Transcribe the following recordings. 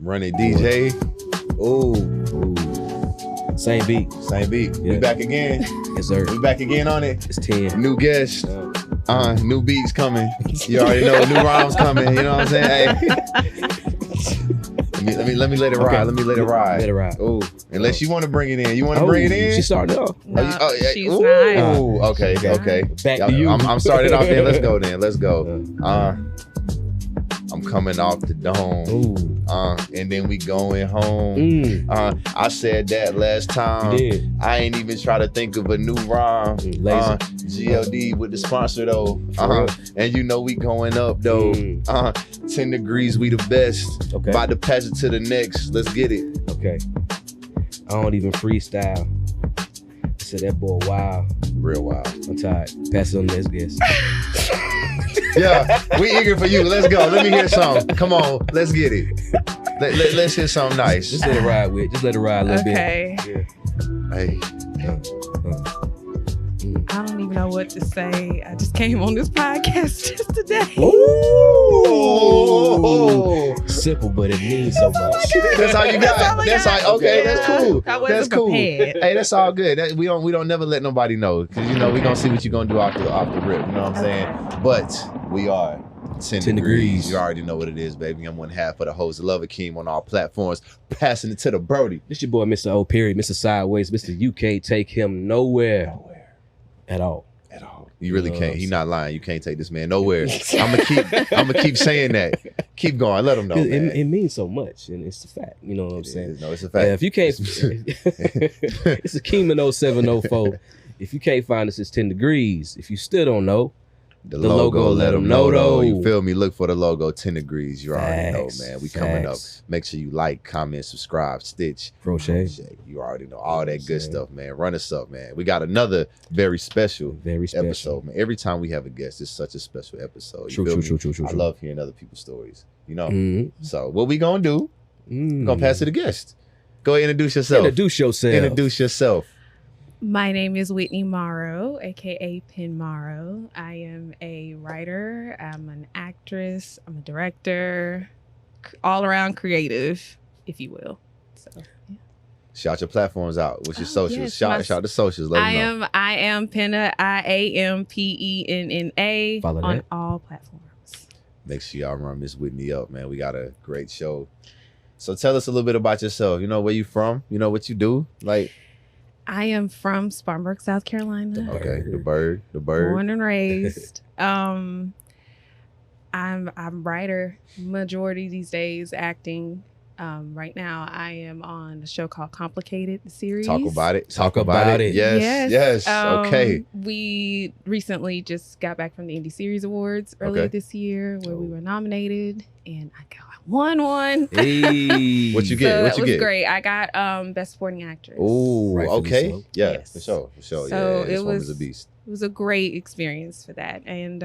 Run it, DJ. Ooh. Same beat. We back again. Yes, sir. We back again on it. It's 10. New guest. New beats coming. You already know new rhymes coming. You know what I'm saying? Hey. Let me let it ride. Okay. Let me let it ride. Let it ride. Ooh. Unless you want to bring it in. You want to bring it in? She's starting off. No, she's Ooh. not. Okay. Back to you. I'm starting off there. Let's go then. Let's go. I'm coming off the dome. Ooh. And then we going home. I said that last time. You did. I ain't even try to think of a new rhyme. Lazy. GLD with the sponsor though. For real? And you know we going up though. 10 degrees, we the best. Okay. About to pass it to the next. Let's get it. Okay. I don't even freestyle. I said that boy wild. Real wild. I'm tired. Pass it on the next guest. Yeah, we eager for you. Let's go. Let me hear something. Come on, let's get it. Let's hear something nice. Just let it ride with. Just let it ride a little Okay. bit. Hey. I don't even know what to say. I just came on this podcast just today. Ooh. Simple, but it means so much. That's all you got. That's all. Okay, that's cool. I wasn't That's cool. prepared. Hey, that's all good. We don't never let nobody know because you know we gonna see what you gonna do off the rip. You know what I'm saying? But we are 10 degrees. You already know what it is, baby. I'm one half of the host, Love Akeem on all platforms, passing it to the Brody. This your boy, Mr. O. Period, Mr. Sideways, Mr. You can't take him nowhere. At all. You really can't. He not lying. You can't take this man nowhere. I'm gonna keep saying that. Keep going. Let him know. It means so much, and it's a fact. You know what I'm saying? No, it's a fact. If you can't, it's Akeem in 0704. If you can't find us, it's 10 degrees. If you still don't know, the logo let them know though. You feel me? Look for the logo, 10 degrees. You already know, man. We coming up. Facts. Make sure you like, comment, subscribe, stitch, Crochet. You already know all that good stuff, man. Run us up, man. We got another very special episode, man. Every time we have a guest, it's such a special episode. True. I love hearing other people's stories, you know? So what we gonna do, we're gonna pass to the guest. Go ahead and introduce yourself. Introduce yourself. My name is Whitney Morrow, aka Pen Morrow. I am a writer. I'm an actress. I'm a director. All around creative, if you will. So, yeah. Shout your platforms out. What's your socials? Yes, shout the socials. Let them know. I am Penna. IAMPENNA. Follow on that. all platforms. Make sure y'all run Miss Whitney up, man. We got a great show. So tell us a little bit about yourself. You know where you from? You know what you do? Like. I am from Spartanburg, South Carolina. Okay, the bird. Born and raised. I'm writer. Majority these days acting. Right now I am on a show called Complicated, the series. Talk about it. Yes. Okay. We recently just got back from the Indie Series Awards earlier this year, where we were nominated, and I won one. Hey. What you get? So what you that was get? great. I got Best Supporting Actress. Oh, okay. So. Yeah, Yes. for sure. So yeah, this it one was was a beast. It was a great experience for that, and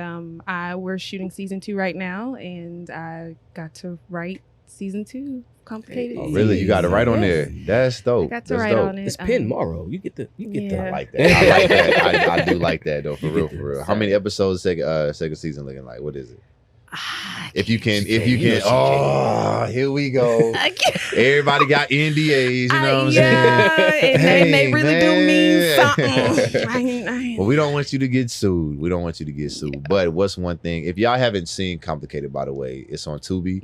we're shooting season 2 right now, and I got to write season 2. Complicated. Oh, really? You got to write on there. That's dope. I got to write on it. It's Pen Morrow. You get the. I like that. I like that. I do like that though. For real. How many episodes second season looking like? What is it? If you can. Oh, here we go. Everybody got NDAs. You know what I'm saying? And they really do mean something. Well, we don't want you to get sued. But what's one thing? If y'all haven't seen Complicated, by the way, it's on Tubi.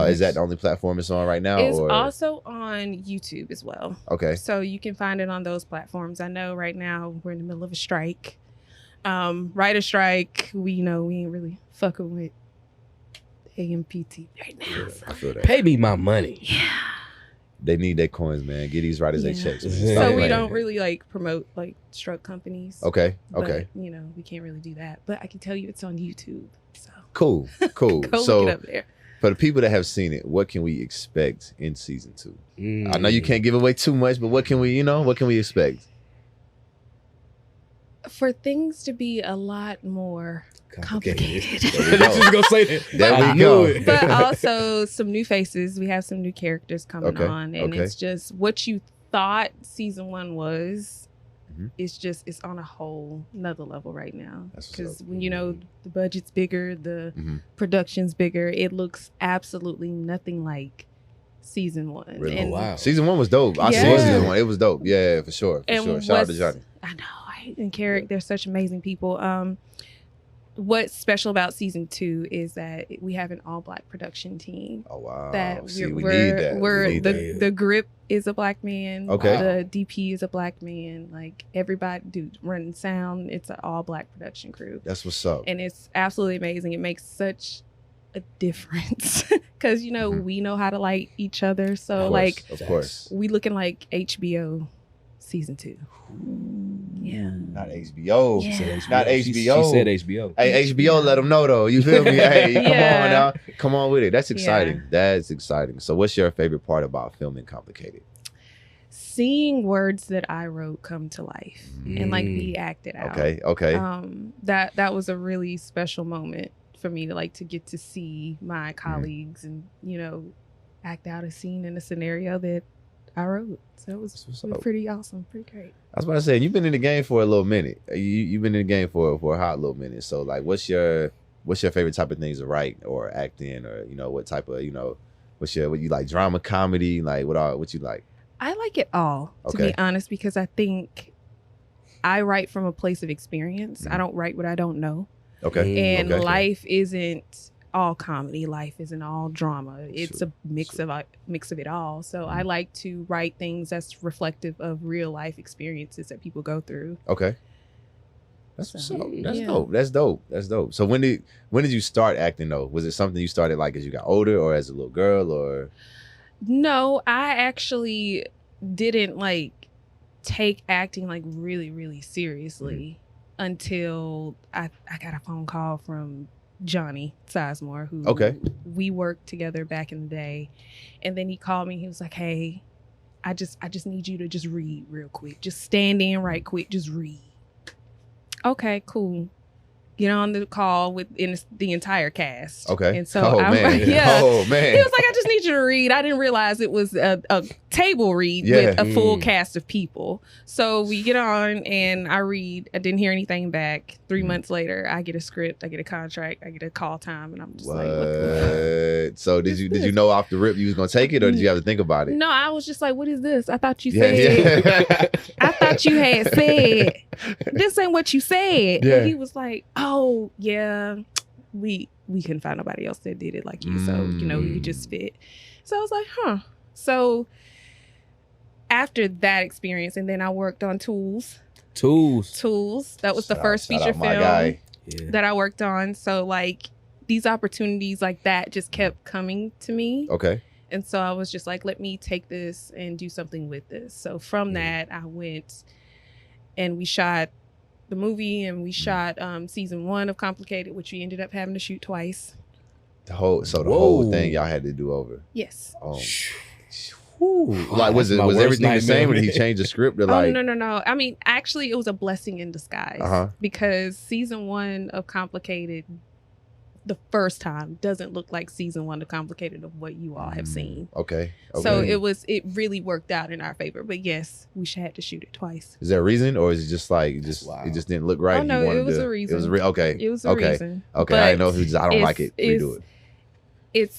Is that the only platform it's on right now? It's also on YouTube as well. Okay. So you can find it on those platforms. I know right now we're in the middle of a strike. Writer strike. We ain't really fucking with AMPT right now. I feel that. Pay me my money. Yeah. They need their coins, man. Get these writers their checks. So we don't really promote promote truck companies. Okay. But, we can't really do that. But I can tell you it's on YouTube. So Cool. Go look it up there. For the people that have seen it, what can we expect in season 2? I know you can't give away too much, but what can we expect? For things to be a lot more complicated. Just gonna say that. There we go. But also some new faces. We have some new characters coming on, and it's just what you thought season 1 was. It's on a whole another level right now, because when the budget's bigger, the production's bigger, it looks absolutely nothing like season 1. Really? And, wow. Season 1 was dope. I saw season 1. It was dope. Yeah, for sure. For sure. Shout out to Johnny. I know. And Carrick, they're such amazing people. What's special about season 2 is that we have an all-black production team. Oh wow! That we need that. The grip is a black man. Okay. The DP is a black man. Like everybody running sound. It's an all-black production crew. That's what's up. And it's absolutely amazing. It makes such a difference because we know how to like each other. So of course, we looking like HBO season 2. Yeah. Not HBO. Yeah. Not HBO. She said HBO. Hey, HBO, let them know though. You feel me? Hey, come on now. Come on with it. That's exciting. That's exciting. So what's your favorite part about filming Complicated? Seeing words that I wrote come to life and be acted out. Okay. That was a really special moment for me to get to see my colleagues and, act out a scene in a scenario that I wrote. So it was pretty awesome, pretty great. I was about to say, you've been in the game for a little minute. You've been in the game for a hot little minute. So like, what's your favorite type of things to write or act in, or what type of what you like, drama, comedy, like what you like? I like it all, to be honest, because I think I write from a place of experience. I don't write what I don't know. Okay. And life isn't all comedy. Life isn't all drama. It's a mix of it all. So I like to write things that's reflective of real life experiences that people go through. Okay. That's dope. That's dope. So when did you start acting though? Was it something you started like as you got older or as a little girl or? No, I actually didn't take acting really, really seriously until I got a phone call from Johnny Sizemore, who we worked together back in the day. And then he called me. He was like, hey, I just need you to just read real quick. Just stand in right quick. Just read. Okay, cool. Get on the call with the entire cast. Okay. And so man. Oh man. He was like, I just need you to read. I didn't realize it was a table read with a full cast of people. So we get on and I read. I didn't hear anything back. 3 months later, I get a script, I get a contract, I get a call time, and I'm just like, what the fuck? So did you know off the rip you was gonna take it, or did you have to think about it? No, I was just like, what is this? I thought you said I thought you had said this ain't what you said. Yeah. And he was like, oh yeah, we couldn't find nobody else that did it like you. So, you just fit. So I was like, huh. So after that experience, and then I worked on Tools. That was the first feature film that I worked on. So these opportunities like that just kept coming to me. Okay. And so I was just like, let me take this and do something with this. So from that, I went and we shot the movie, and we shot season 1 of Complicated, which we ended up having to shoot twice. The whole thing y'all had to do over. Yes. Oh. Like was everything the same, or did he change the script? Or No. I mean, actually, it was a blessing in disguise because season 1 of Complicated, the first time, doesn't look like season 1 of Complicated of what you all have seen. Okay. So it really worked out in our favor. But yes, we had to shoot it twice. Is there a reason, or is it just it just didn't look right? Oh no, it was a reason. It was okay. It was a reason. Okay, but I didn't know if it was just, I don't like it. Redo it.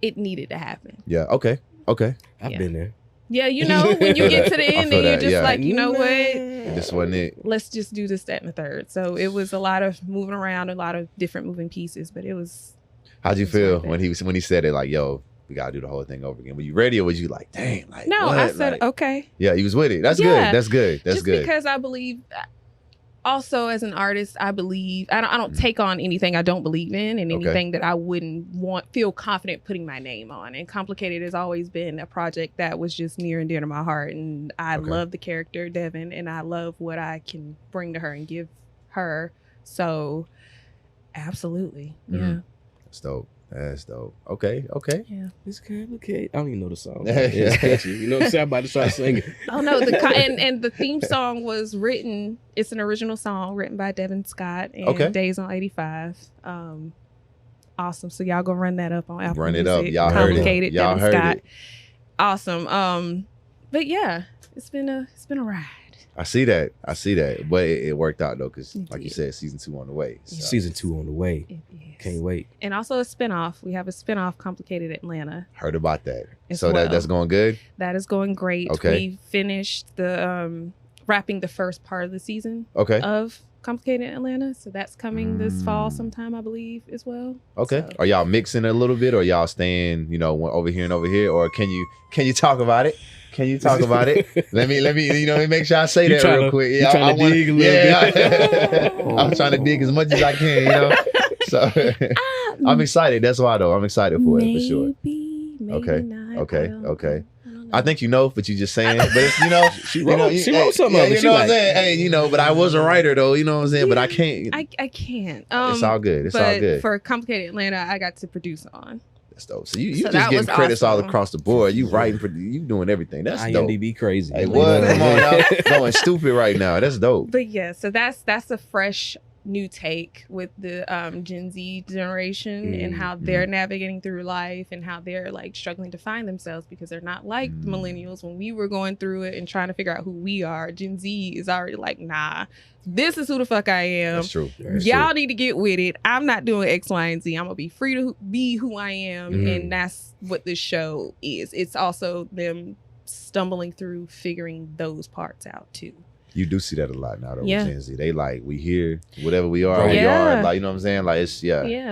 It needed to happen. Yeah. Okay. I've been there. Yeah, when you get to the end, and you're just like, you know what? This wasn't it. Let's just do this, that, and the third. So it was a lot of moving around, a lot of different moving pieces, but it was. How'd you feel when he said it? Like, yo, we gotta do the whole thing over again. Were you ready, or was you like, dang? Like, no, what? I said okay. Yeah, he was with it. That's good. That's good. That's just good. Because I believe. Also, as an artist, I believe I don't take on anything I don't believe in, and anything that I wouldn't feel confident putting my name on. And Complicated has always been a project that was just near and dear to my heart. And I love the character Devin, and I love what I can bring to her and give her. So, absolutely, yeah. That's dope. That's dope. Okay. Yeah. It's complicated. I don't even know the song. It's catchy. You know what I'm saying? I'm about to start singing. Oh no, and the theme song was written. It's an original song written by Devin Scott and Days on 85. Awesome. So y'all go run that up on Apple Run it Music. up. Y'all heard it. Y'all Devin heard Scott. it. Awesome. But yeah, it's been a ride. I see that. But it worked out though, because like you said, season 2 on the way. So. Season 2 on the way. Can't wait. And also a spinoff. We have a spinoff, Complicated Atlanta. Heard about that. So that's going good? That is going great. Okay. We finished the wrapping the first part of the season of Complicated Atlanta. So that's coming this fall sometime, I believe, as well. Okay. So. Are y'all mixing a little bit, or y'all staying, over here and over here? Or can you talk about it? Can you talk about it? Let me, make sure I say that real quick. Yeah, trying to dig a little bit. I'm trying to dig as much as I can, So I'm excited. That's why though. I'm excited for it for sure. Maybe not. Okay. I think but you're just saying. But it's, she wrote something of it. You know what I'm saying? Hey, but I was a writer though. You know what I'm saying? But I can't. I can't. It's all good. It's all good. For Complicated Atlanta, I got to produce on. That's dope. So you just getting credits all across the board. You writing, you doing everything. That's dope. IMDb crazy. Hey, what? Come on now. Going stupid right now. That's dope. But yeah, so that's a fresh new take with the Gen Z generation and how they're navigating through life and how they're like struggling to find themselves because they're not like the millennials. When we were going through it and trying to figure out who we are, Gen Z is already like, nah, this is who the fuck I am. That's true. Y'all need to get with it. I'm not doing X, Y, and Z. I'm gonna be free to be who I am. And that's what this show is. It's also them stumbling through figuring those parts out too. You do see that a lot now though with Gen Z. They like, we here, whatever we are, we are. Like, you know what I'm saying? Like, it's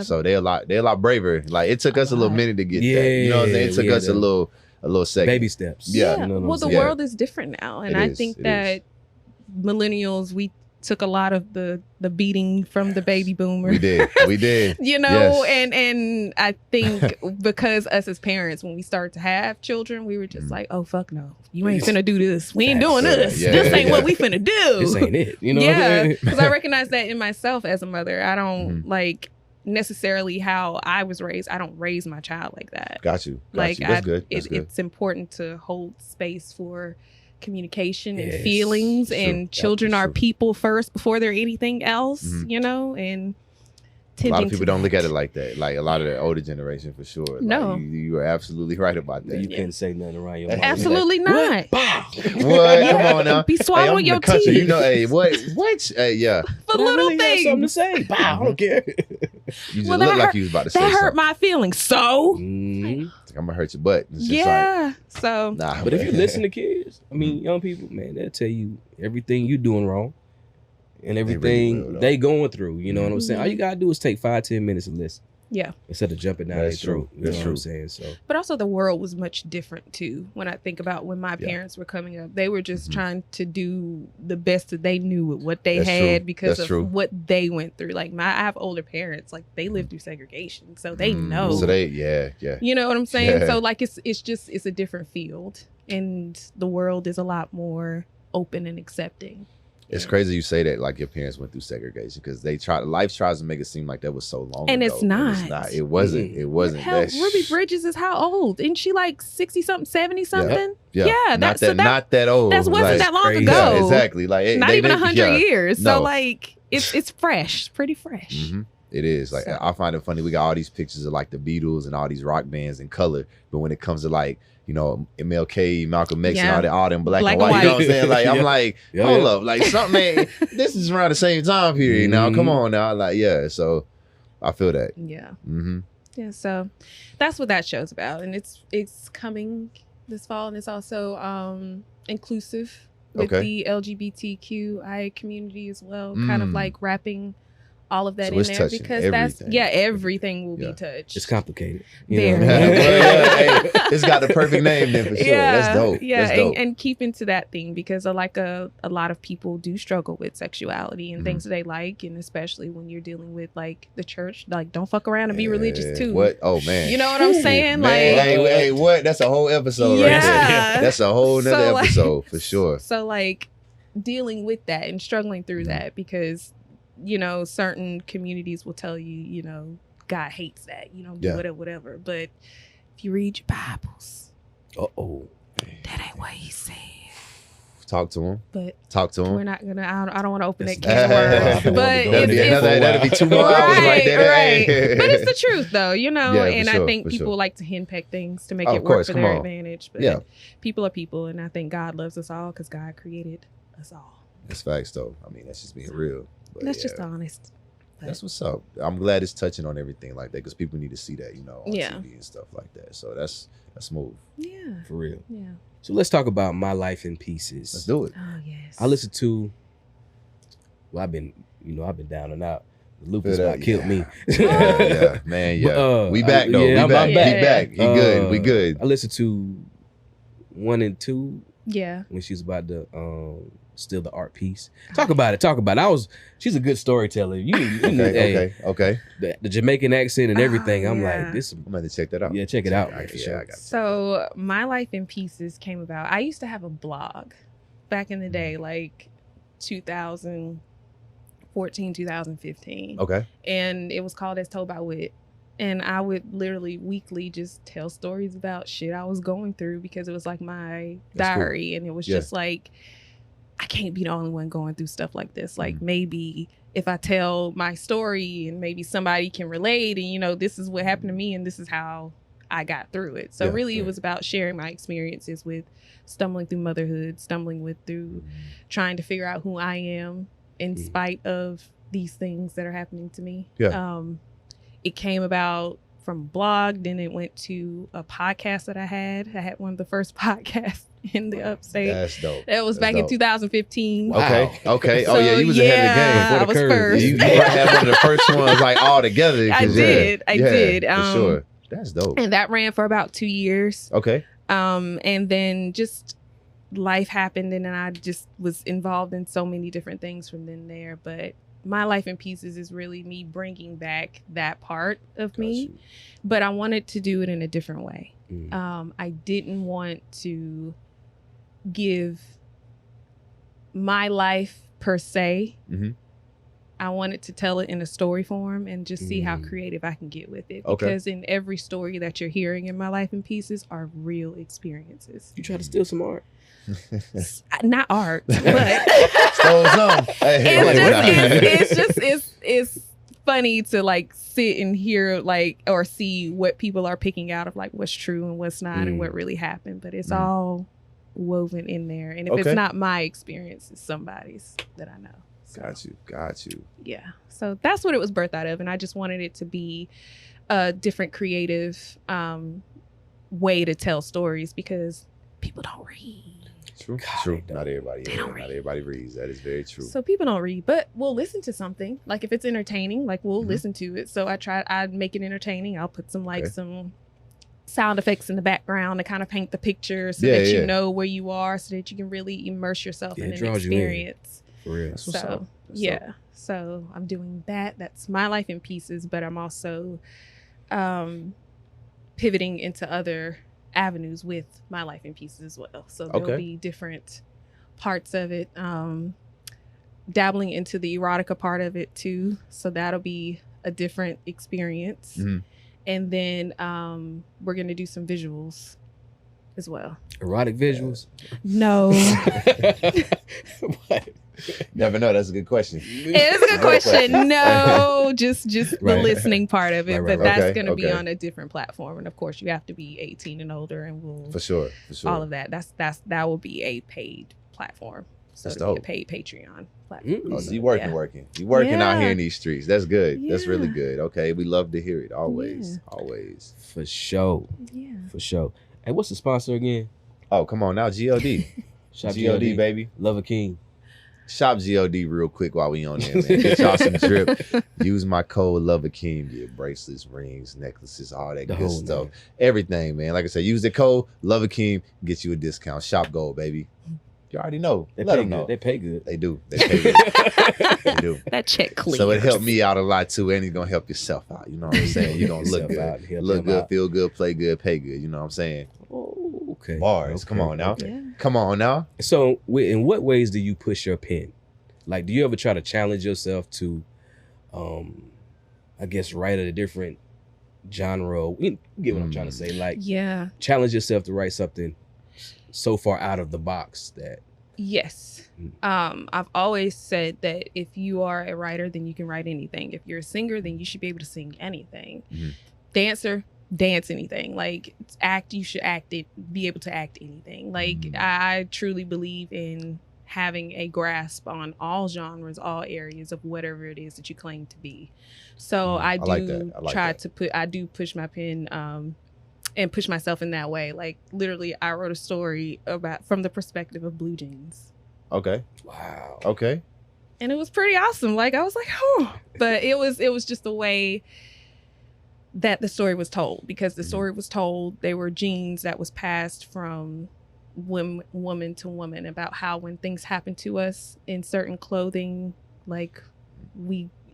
So they're a lot braver. Like, it took us a little minute to get that. You know what I'm saying? It took us a little second. Baby steps. Yeah. Well, the world is different now. And I think that millennials, we took a lot of the beating from the baby boomers. We did. And I think because us as parents, when we start to have children, we were just like, oh fuck no, you ain't finna do this. We ain't doing this. This ain't what we finna do. This ain't it. Because I recognize that in myself as a mother. I don't like necessarily how I was raised. I don't raise my child like that. Got you. That's good. That's good. It's important to hold space for communication and feelings, and children are people first before they're anything else, and a lot of people don't look at it like that. Like a lot of the older generation, for sure. No, like, you are absolutely right about that. You can't say nothing around your mom. Absolutely not. What? Come on now. Be swallowing your teeth. You know, hey, what? Hey, yeah. For little things. Something to say. Bow. I don't care. You just look like you was about to say something. That hurt my feelings. So I'm gonna hurt your butt. It's just so. Nah, but if you listen to kids, I mean, young people, man, they'll tell you everything you doing wrong. And everything they going through, you know what I'm saying? All you gotta do is take 5-10 minutes and listen. Yeah. Instead of jumping down their throat. You know what I'm saying? So. But also the world was much different too. When I think about when my parents were coming up, they were just trying to do the best that they knew with what they had because of what they went through. Like I have older parents, like they lived through segregation, so they know. So they, You know what I'm saying? Yeah. So like it's a different field, and the world is a lot more open and accepting. It's crazy you say that, like your parents went through segregation, because life tries to make it seem like that was so long and ago. It's not. It's not. It wasn't. It wasn't. Hell, Ruby Bridges is how old? Isn't she like 60 something, 70 something? Yeah, not that old. That wasn't that long ago. Yeah, exactly. Like not even 100 years. No. So like it's fresh, pretty fresh. It is. Like I find it funny. We got all these pictures of like the Beatles and all these rock bands in color, but when it comes to like, MLK, Malcolm X, and all them black and white. You know what I'm saying? Like, I'm like, hold up. Like, something, this is around the same time period now. Come on now. Like, so I feel that. Yeah. Yeah, so that's what that show's about. And it's coming this fall, and it's also inclusive with the LGBTQI community as well. Kind of like wrapping all of that in there, because everything will be touched. It's complicated. It's got the perfect name then for sure. That's dope. Yeah, that's dope. And keep into that thing, because like a lot of people do struggle with sexuality and things that they like, and especially when you're dealing with like the church, like don't fuck around and be religious too. What? Oh man. You know what I'm saying? Man, like, hey, what? That's a whole episode right there. That's a whole nother episode for sure. So like dealing with that and struggling through that, because certain communities will tell you, God hates that, whatever. But if you read your Bibles, that ain't what he said. Talk to him. But talk to him. We're not gonna. I don't want to open that can of worms. But that'll be 2 more hours right there. Right. But it's the truth, though. And I think people like to henpeck things to make it work for their advantage. But people are people, and I think God loves us all because God created us all. That's facts, though. I mean, that's just being real. But That's just honest. But that's what's up. I'm glad it's touching on everything like that because people need to see that, on Yeah. TV and stuff like that. So that's smooth. Yeah. For real. Yeah. So let's talk about My Life in Pieces. Let's do it. Oh yes. I listened to. Well, I've been down and out. The lupus about killed me. Yeah, man. Yeah, But, we back though. yeah, we I'm back. back. We back. He good. We good. I listened to 1 and 2 Yeah. when she was about to steal the art piece. Talk about it. She's a good storyteller. Okay. The Jamaican accent and everything. I'm yeah. like, this. I'm going to check that out. Yeah, check it out. I For sure. got it. So My Life in Pieces came about. I used to have a blog back in the day, like 2014, 2015. Okay. And it was called As Told by Wit. And I would literally weekly just tell stories about shit I was going through because it was like my diary. Cool. And it was just like, I can't be the only one going through stuff like this. Like maybe if I tell my story and maybe somebody can relate and, this is what happened to me and this is how I got through it. So it was about sharing my experiences with stumbling through motherhood, through trying to figure out who I am in spite of these things that are happening to me. Yeah. It came about from a blog, then it went to a podcast that I had. I had one of the first podcasts in the upstate. That's dope. That was back in 2015. Okay. Wow. Okay. So, Oh yeah, you was ahead of the game. I was first. You might have one of the first ones like all together. I did. For sure. That's dope. And that ran for about 2 years. Okay. And then just life happened and then I just was involved in so many different things from then there. But My Life in Pieces is really me bringing back that part of me, but I wanted to do it in a different way. I didn't want to give my life per se. I wanted to tell it in a story form and just see how creative I can get with it. Because in every story that you're hearing in My Life in Pieces are real experiences. You try to steal some art? Not art, but stole some. It's funny to like sit and hear like or see what people are picking out of like what's true and what's not and what really happened. But it's all woven in there. And if it's not my experience, it's somebody's that I know. So, Got you. Yeah. So that's what it was birthed out of. And I just wanted it to be a different creative way to tell stories because people don't read. True. Not everybody reads. That is very true. So people don't read, but we'll listen to something. Like if it's entertaining, like we'll listen to it. So I'd make it entertaining. I'll put some some sound effects in the background to kind of paint the picture so that you know where you are so that you can really immerse yourself in an experience. For real. So so I'm doing that. That's My Life in Pieces, but I'm also pivoting into other avenues with My Life in Pieces as well. So there'll be different parts of it. Dabbling into the erotica part of it too. So that'll be a different experience. And then we're gonna do some visuals as well. Erotic visuals? No. What? Never know. That's a good question. It is a good question. No, just the listening part of it. But that's going to be on a different platform. And of course, you have to be 18 and older, and we'll for sure. All of that. That will be a paid platform. So it'll be a paid Patreon platform. Oh, so you working. You working out here in these streets. That's good. That's really good. Okay, we love to hear it. Always. For sure. Yeah. For sure. Hey, what's the sponsor again? Oh, come on now, GOD. Shop GOD, baby. Love a King. Shop GOD real quick while we on there, man. Get y'all some drip. Use my code Love a King. Get bracelets, rings, necklaces, all that good stuff. Everything, man. Like I said, use the code Love a King. Get you a discount. Shop Gold, baby. You already know. Let them know. They pay good. They do. They pay good. They do. That check clears. So it helped me out a lot too, and it's gonna help yourself out. You know what I'm saying? You're gonna look good, look good, feel good, play good, pay good. You know what I'm saying? Oh, okay. Bars. Okay. Come on now. Yeah. Come on now. So, in what ways do you push your pen? Like, do you ever try to challenge yourself to, I guess, write a different genre? You get what I'm trying to say? Like, challenge yourself to write something so far out of the box that. Yes. I've always said that if you are a writer, then you can write anything. If you're a singer, then you should be able to sing anything. Dancer, dance anything. Like act, you should act it, be able to act anything. Like I truly believe in having a grasp on all genres, all areas of whatever it is that you claim to be. So I do I do push my pen and push myself in that way. Like literally, I wrote a story from the perspective of blue jeans. Okay. Wow. Okay. And it was pretty awesome. Like I was like, oh, but it was just the way that the story was told, because the story was told, they were genes that was passed from woman to woman, about how when things happen to us in certain clothing, like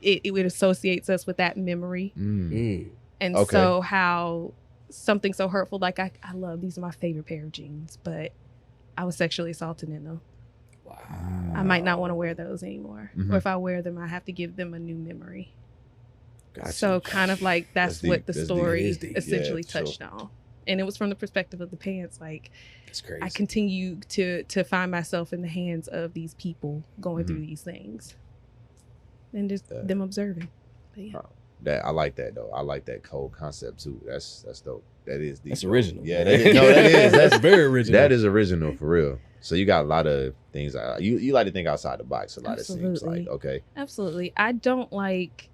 it associates us with that memory. And so how something so hurtful, like I love, these are my favorite pair of jeans, but I was sexually assaulted in them. Wow. I might not want to wear those anymore. Or if I wear them, I have to give them a new memory. Gotcha. So kind of like that's what the story essentially Yeah, touched on. And it was from the perspective of the pants. Like, That's crazy. I continue to find myself in the hands of these people going through these things, and just them observing. But yeah. That I like that though. I like that cold concept too. That's dope. That is deep. That's original. Yeah, that is. No, that is. That's very original. That is original for real. So you got a lot of things. You like to think outside the box a lot. Absolutely. It seems like okay. Absolutely. I don't like.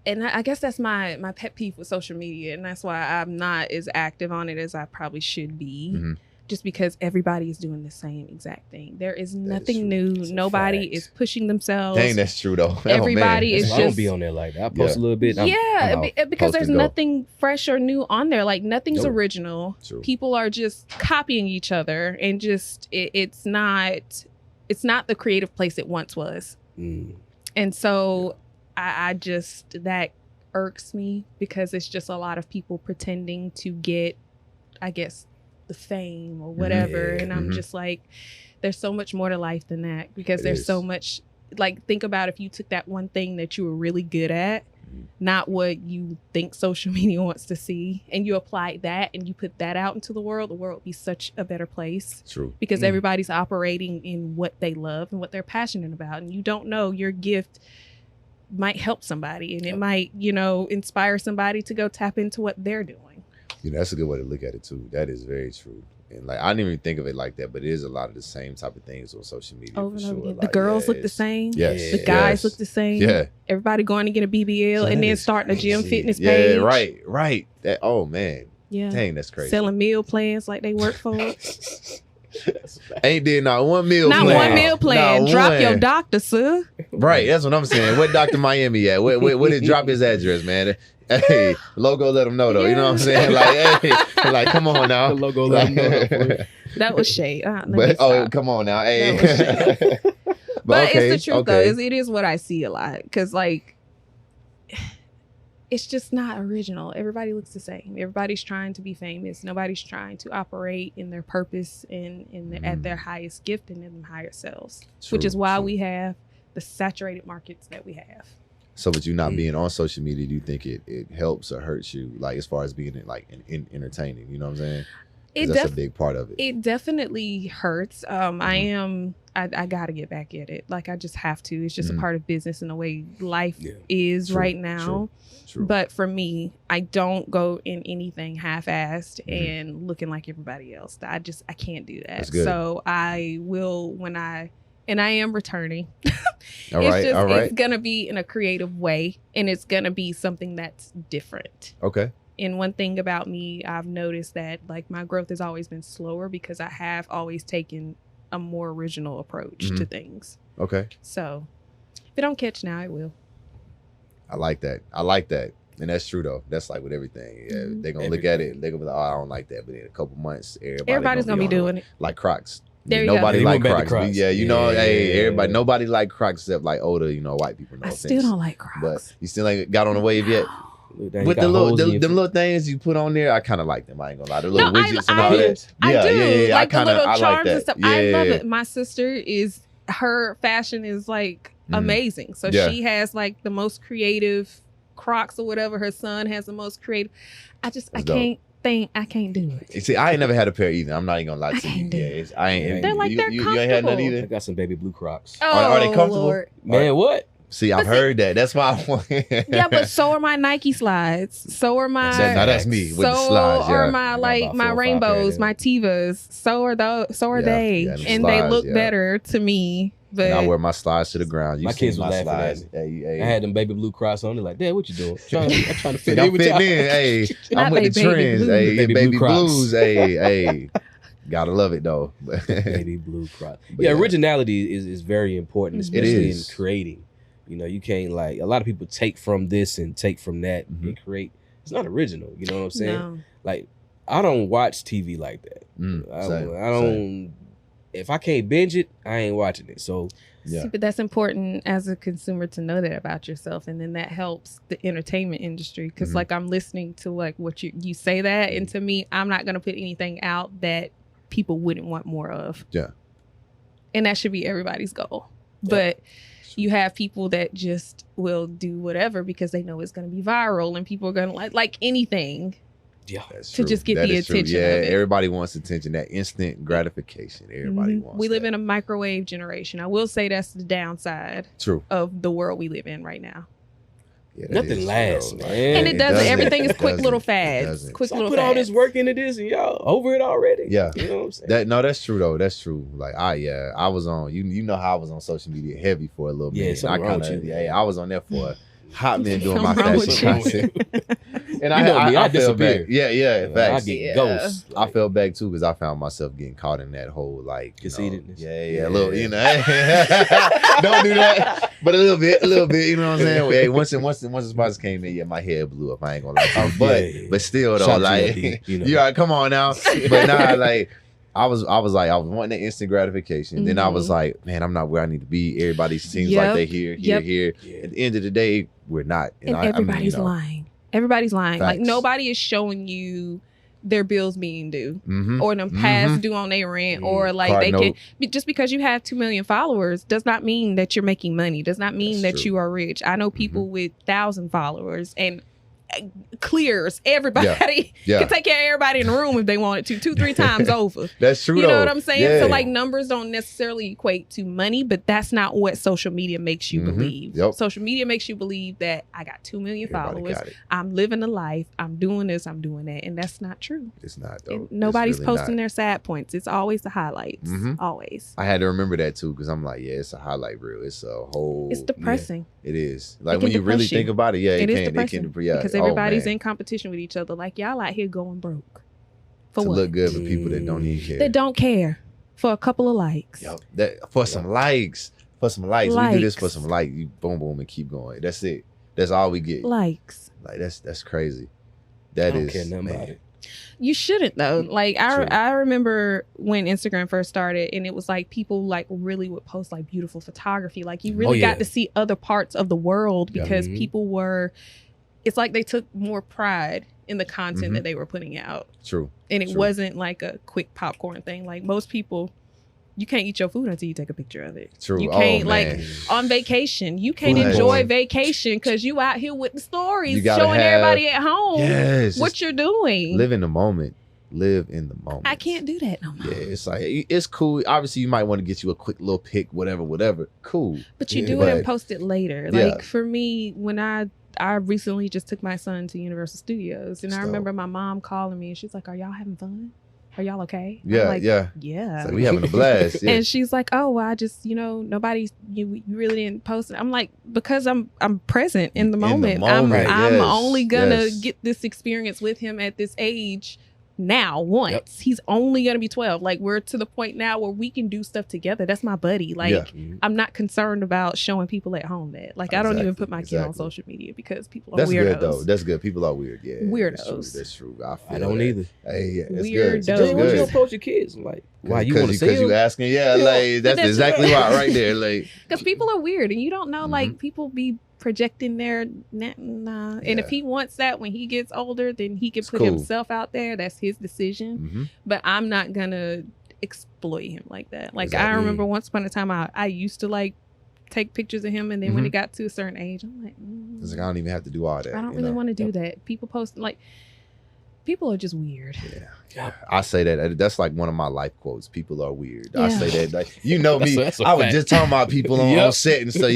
And I guess that's my pet peeve with social media. And that's why I'm not as active on it as I probably should be. Just because everybody is doing the same exact thing. There is nothing new. Nobody is pushing themselves. Dang, that's true though. Everybody is just. I don't be on there like that. I post a little bit. Because there's nothing fresh or new on there. Like nothing's original. True. People are just copying each other, and just it's not the creative place it once was. And so I just, that irks me, because it's just a lot of people pretending to get, I guess, the fame or whatever. And I'm just like, there's so much more to life than that, because there's so much, like, think about if you took that one thing that you were really good at, not what you think social media wants to see, and you applied that and you put that out into the world would be such a better place. True. Because everybody's operating in what they love and what they're passionate about. And you don't know, your gift might help somebody, and it might, inspire somebody to go tap into what they're doing. That's a good way to look at it too. That is very true. And like, I didn't even think of it like that, but it is a lot of the same type of things on social media. Over for and sure. over again. Like, the girls look the same. Yes. The guys look the same. Yeah. Everybody going to get a BBL and then starting a gym fitness page. Yeah, right. That, oh man. Yeah. Dang, that's crazy. Selling meal plans like they work for. Ain't did not one meal plan. Not one meal plan. Not Drop one. your doctor, sir. Right, that's what I'm saying. What Dr. Miami at? Where did drop his address, man? Hey, logo, let him know though. You know what I'm saying? Like, hey, like, come on now. The logo, let him know. That was shade. Come on now. Hey. But it's the truth though. It is what I see a lot, because like, it's just not original. Everybody looks the same. Everybody's trying to be famous. Nobody's trying to operate in their purpose and at their highest gift and in their higher selves. Which is why we have the saturated markets that we have. So with you not being on social media, do you think it helps or hurts you, like as far as being like entertaining? You know what I'm saying? That's a big part of it. It definitely hurts. I gotta get back at it. Like, I just have to. It's just a part of business and the way life is right now. True. But for me, I don't go in anything half-assed and looking like everybody else. I can't do that. That's good. So I will, and I am returning. All right. It's gonna be in a creative way, and it's gonna be something that's different. Okay. And one thing about me, I've noticed that like my growth has always been slower, because I have always taken a more original approach to things. Okay. So if it don't catch now, it will. I like that. And that's true though. That's like with everything. Yeah, they're gonna look at it. They're gonna be like, "Oh, I don't like that." But in a couple months, everybody's gonna be doing it. Like Crocs. Nobody like Crocs. Yeah, hey, everybody. Nobody like Crocs except like older, white people. I still don't like Crocs. But you still ain't got on the wave yet. With the little things you put on there, I kind of like them. I ain't gonna lie. The little widgets and all that. I do. Like the little charms like and stuff. I love it. My sister her fashion is like amazing. So she has like the most creative Crocs or whatever. Her son has the most creative. I can't do it. You see, I ain't never had a pair either. I'm not even gonna lie to you. They're like, they're comfortable. You ain't had none either. I got some baby blue Crocs. Oh, are they comfortable? Lord. Man, what? See, I've heard that. That's why I want. Yeah, but so are my Nike slides. So are my. That's me with the slides. So are my my rainbows, my Tevas. So are those. So are they, and and slides, they look better to me. But and I wear my slides to the ground. My kids were laughing at me. I had them baby blue cross on. They're like, Dad, what you doing? I'm trying to fit in with y'all. Hey, I'm with the trends. Hey, baby blues. Hey. Gotta love it though. Baby blue cross. Yeah, originality is very important, especially in creating. You know, you can't like a lot of people take from this and take from that and create. It's not original. You know what I'm saying? No. Like, I don't watch TV like that. I don't. If I can't binge it, I ain't watching it. So yeah. See, but that's important as a consumer to know that about yourself, and then that helps the entertainment industry. Because like I'm listening to like what you say that, and to me, I'm not gonna put anything out that people wouldn't want more of. Yeah. And that should be everybody's goal. Yeah. But you have people that just will do whatever because they know it's going to be viral and people are going to like anything. Yeah, to just get the attention. Yeah, of it. Everybody wants attention, that instant gratification. Everybody wants. We live in a microwave generation. I will say that's the downside of the world we live in right now. Yeah, nothing lasts, man. And it doesn't. Everything is quick little fads. Quick little put all this work into this and y'all over it already. Yeah. You know what I'm saying? That's true though. That's true. Like I was on you know how I was on social media heavy for a little minute. I was on there for a hot minute doing my fashion content. And I fell back. Yeah, facts. I get ghosts. I fell back too because I found myself getting caught in that whole like conceitedness. A little, you know. Don't do that. But a little bit, you know what I'm saying? Hey, once the sponsors came in, my head blew up. I ain't gonna lie to you. But still though, like you all come on now. But nah, like I was wanting that instant gratification. Then I was like, man, I'm not where I need to be. Everybody seems like they here. Yeah. At the end of the day, we're not. And everybody's lying. Everybody's lying. Facts. Like nobody is showing you their bills being due or them past due on their rent or like Card they note. can just because you have 2 million followers does not mean that you're making money, does not mean that you are rich. I know people with 1,000 followers and clears everybody can take care of everybody in the room if they wanted to 2-3 times over. That's true. You know what I'm saying? Yeah. So like numbers don't necessarily equate to money, but that's not what social media makes you believe. Social media makes you believe that I got 2 million followers, I'm living a life, I'm doing this, I'm doing that, and that's not true. It's not though. Nobody's really posting their sad points. It's always the highlights. Always. I had to remember that too because I'm like, it's a highlight reel. It's a whole. It's depressing. It is. Like when you really think about it, it can depressing because everybody's in competition with each other. Like y'all out here going broke for to what? Look good for people that don't even care. That don't care for a couple of likes. For some likes. We do this for some likes. You boom boom and keep going. That's it. That's all we get. Likes. Like that's crazy. That I is. Don't care nothing about it. You shouldn't though. Like I remember when Instagram first started and it was like people like really would post like beautiful photography. Like you really got to see other parts of the world because people were, it's like they took more pride in the content that they were putting out. True. And it wasn't like a quick popcorn thing. Like most people, you can't eat your food until you take a picture of it. True. You can't like on vacation. You can't enjoy vacation because you out here with the stories showing everybody at home what you're doing. Live in the moment. I can't do that no more. Yeah, it's like it's cool. Obviously, you might want to get you a quick little pic, whatever. Cool. But you do it and post it later. Like for me, when I recently just took my son to Universal Studios, and I remember my mom calling me, and she's like, "Are y'all having fun? Are y'all okay?" Yeah, like, yeah. It's like, we having a blast. And she's like, "Oh, well, I just, nobody, you really didn't post it." I'm like, because I'm present in the moment. I'm only gonna get this experience with him at this age. Now once he's only gonna be 12. Like we're to the point now where we can do stuff together. That's my buddy. Like I'm not concerned about showing people at home that like I don't even put my kid on social media because people are weirdos. That's good though. That's good. People are weird. Yeah, weirdos. That's true. I don't either. Hey, it's weirdos. good. Why you don't approach your kids? I'm like, why you want to see? Because you asking? Like that's exactly why right there. Like because people are weird and you don't know. Like people be projecting their and if he wants that when he gets older, then he can put himself out there. That's his decision. But I'm not gonna exploit him like that. Like I remember once upon a time I used to like take pictures of him, and then when it got to a certain age, I'm like, it's like I don't even have to do all that. I don't really want to do that. People post like People are just weird. Yeah. I say that. That's like one of my life quotes. People are weird. I Yeah. say that. Like, you know me. That's a I was fact. just talking about people on Yep. set and so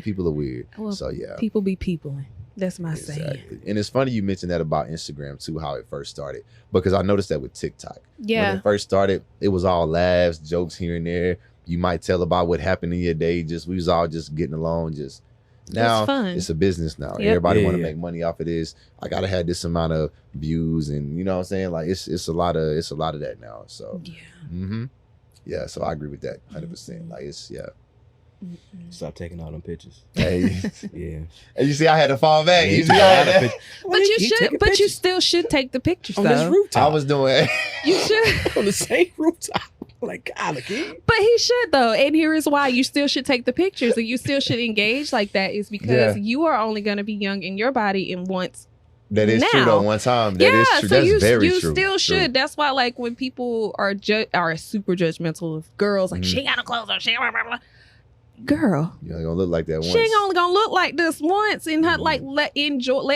people are weird. Well, So yeah. People be peopling. That's my saying. Exactly. And it's funny you mentioned that about Instagram too, how it first started. Because I noticed that with TikTok. Yeah. When it first started, it was all laughs, jokes here and there. You might tell about what happened in your day. We was all just getting along. Just now fun. it's a business now. Yep. Everybody want to Yeah. make money off of this. I gotta have this amount of views, and you know what I'm saying? Like it's a lot of that now. So Yeah. yeah, so I agree with that 100%. Like it's Stop taking all them pictures. Hey, Yeah. and you see, I had to fall back. Yeah, You he see, took I a had lot of to- pictures. But you He should. taking But you pictures still should take the pictures on this though. rooftop. I was doing. You should. on the same rooftop. Like, God, again. But he should though, and here is why you still should take the pictures and you still should engage like that is because you are only going to be young in your body in once. That is true Now. though. One time, that is true. So That's you very you true. still True. should. That's why like when people are super judgmental of girls, like she ain't got no clothes on, she blah, blah, blah. Girl, You ain't gonna look like that once. she ain't only gonna look like this once, and her, like let